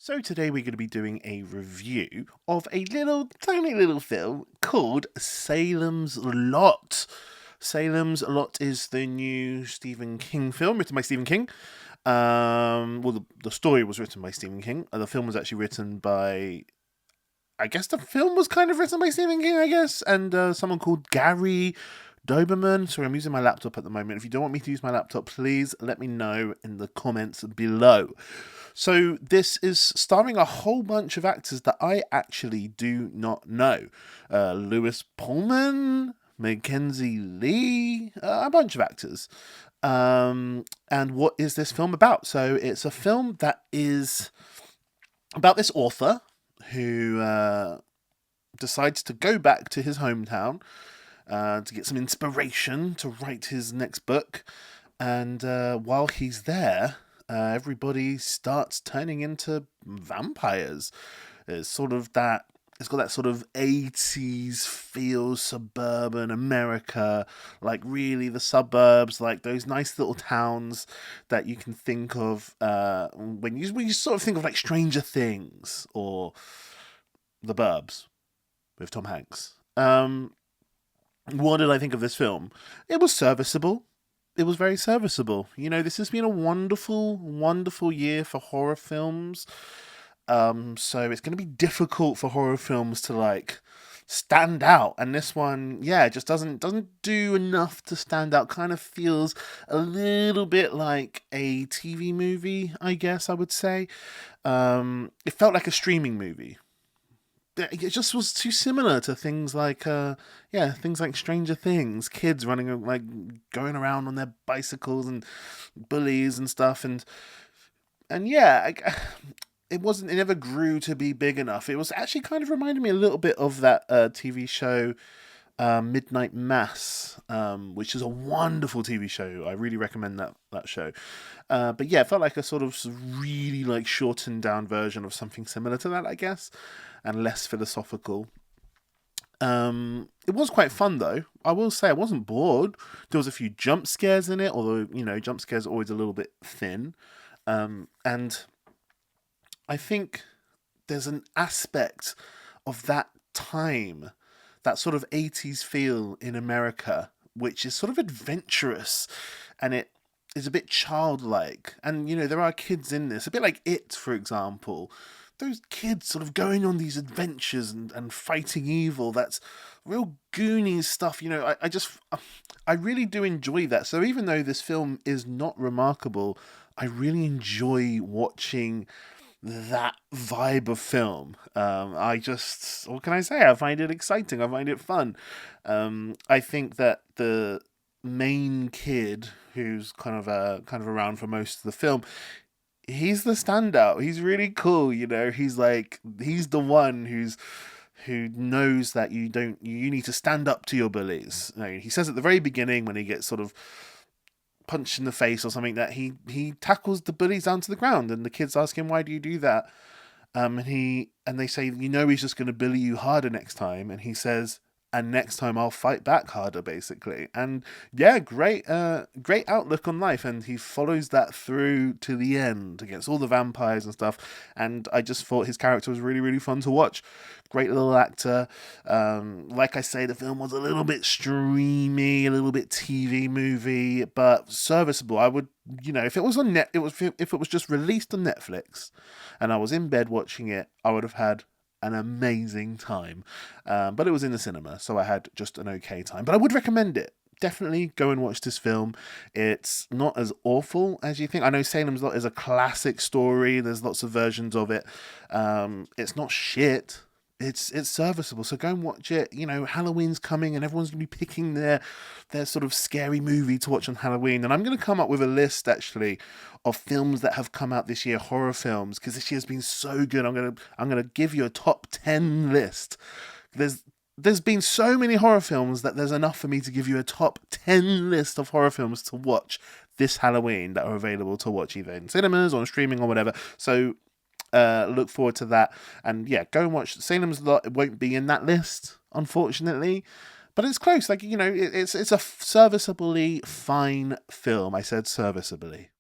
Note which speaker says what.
Speaker 1: So today we're going to be doing a review of a little, tiny little film called Salem's Lot. Salem's Lot is the new Stephen King film written by Stephen King. The story was written by Stephen King. The film was actually written by, I guess the film was kind of written by Stephen King, I guess, and someone called Gary Doberman. Sorry, I'm using my laptop at the moment. If you don't want me to use my laptop, please let me know in the comments below. So this is starring a whole bunch of actors that I actually do not know. Lewis Pullman, Mackenzie Lee, a bunch of actors. And what is this film about? So it's a film that is about this author who decides to go back to his hometown to get some inspiration to write his next book. And while he's there, everybody starts turning into vampires. It's sort of that. It's got that sort of 80s feel, suburban America, like really the suburbs, like those nice little towns that you can think of when you sort of think of like Stranger Things or The Burbs with Tom Hanks. What did I think of this film? It was serviceable. It was very serviceable. You know, this has been a wonderful, wonderful year for horror films. So it's going to be difficult for horror films to like stand out, and this one, yeah, just doesn't do enough to stand out. Kind of feels a little bit like a TV movie, I guess I would say. It felt like a streaming movie. It just was too similar to things like things like Stranger Things, kids running, like going around on their bicycles and bullies and stuff, and yeah, it never grew to be big enough. It was actually kind of reminded me a little bit of that TV show Midnight Mass, which is a wonderful TV show. I really recommend that show. But yeah, it felt like a sort of really like shortened down version of something similar to that, I guess, and less philosophical. It was quite fun though. I will say I wasn't bored. There was a few jump scares in it, although jump scares are always a little bit thin. And I think there's an aspect of that time, that sort of 80s feel in America, which is sort of adventurous, and it is a bit childlike. And there are kids in this, a bit like It, for example. Those kids sort of going on these adventures and fighting evil. That's real Goonies stuff. I really do enjoy that. So even though this film is not remarkable, I really enjoy watching that vibe of film. What can I say? I find it exciting. I find it fun. I think that the main kid, who's kind of around for most of the film, he's the standout. He's really cool. He's the one who knows that you need to stand up to your bullies. He says at the very beginning, when he gets sort of punched in the face or something, that he tackles the bullies down to the ground, and the kids ask him, why do you do that? And they say, he's just going to bully you harder next time, and he says, and next time I'll fight back harder, basically. And yeah, great outlook on life, and he follows that through to the end against all the vampires and stuff. And I just thought his character was really, really fun to watch. Great little actor. Like I say, the film was a little bit streamy, a little bit TV movie, but serviceable. I would, if it was on if it was just released on Netflix, and I was in bed watching it, I would have had an amazing time. But it was in the cinema, so I had just an okay time. But I would recommend it. Definitely go and watch this film. It's not as awful as you think. I know Salem's Lot is a classic story. There's lots of versions of it. It's not shit. It's serviceable, so go and watch it. Halloween's coming, and everyone's going to be picking their sort of scary movie to watch on Halloween. And I'm going to come up with a list, actually, of films that have come out this year, horror films, because this year's been so good. I'm going to give you a top 10 list. There's been so many horror films that there's enough for me to give you a top 10 list of horror films to watch this Halloween that are available to watch either in cinemas or on streaming or whatever. So look forward to that. And yeah, go and watch Salem's Lot. It won't be in that list, unfortunately, but it's close. It's a serviceably fine film. I said serviceably.